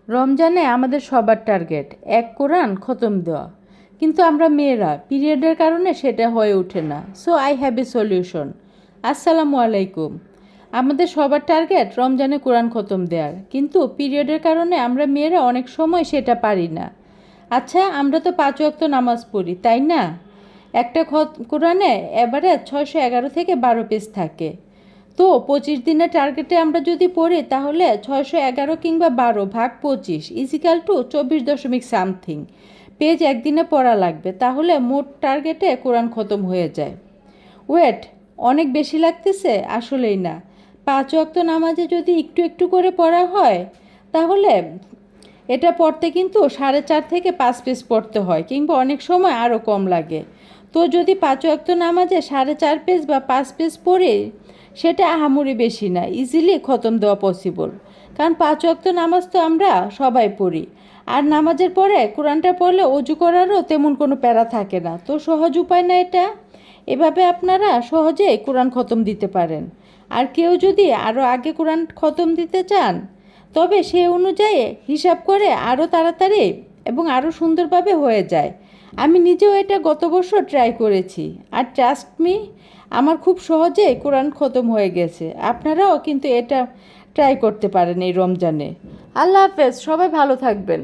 রমজানে আমাদের সবার টার্গেট এক কোরআন খতম দেওয়া, কিন্তু আমরা মেয়েরা পিরিয়ডের কারণে সেটা হয়ে ওঠে না। So I have a solution. আসসালামু আলাইকুম। আমাদের সবার টার্গেট রমজানে কোরআন খতম দেওয়ার, কিন্তু পিরিয়ডের কারণে আমরা মেয়েরা অনেক সময় সেটা পারি না। আচ্ছা, আমরা তো 5 ওয়াক্ত নামাজ পড়ি, তাই না? একটা কোরআনে এবারে 611 থেকে 12 পেজ থাকে। তো 25 দিনের টার্গেটে আমরা যদি পড়ি তাহলে 611 কিংবা 12 ভাগ 25 ইজিক্যাল টু 24 দশমিক পেজ একদিনে পড়া লাগবে, তাহলে মোট টার্গেটে কোরআন খতম হয়ে যায়। ওয়েট, অনেক বেশি লাগতেছে? আসলেই না। 5 ওয়াক্ত নামাজে যদি একটু একটু করে পড়া হয় তাহলে এটা পড়তে কিন্তু 4.5 থেকে 5 পেজ পড়তে হয়, কিংবা অনেক সময় আরও কম লাগে। তো যদি 5 ওয়াক্ত নামাজে 4.5 পেজ বা 5 পেজ পড়ে, সেটা আহামরি বেশি না, ইজিলি খতম দেওয়া পসিবল। কারণ 5 ওয়াক্ত নামাজ তো আমরা সবাই পড়ি, আর নামাজের পরে কোরআনটা পড়লে অজু করারও তেমন কোনো প্যারা থাকে না। তো সহজ উপায় না এটা? এভাবে আপনারা সহজেই কোরআন খতম দিতে পারেন। আর কেউ যদি আরও আগে কোরআন খতম দিতে চান, তবে সে অনুযায়ী হিসাব করে আরও তাড়াতাড়ি এবং আরও সুন্দরভাবে হয়ে যায়। আমি নিজেও এটা গত বছর ট্রাই করেছি, আর ট্রাস্ট মি, আমার খুব সহজে কোরআন খতম হয়ে গেছে। আপনারাও কিন্তু এটা ট্রাই করতে পারেন এই রমজানে। আল্লাহ হাফেজ, সবাই ভালো থাকবেন।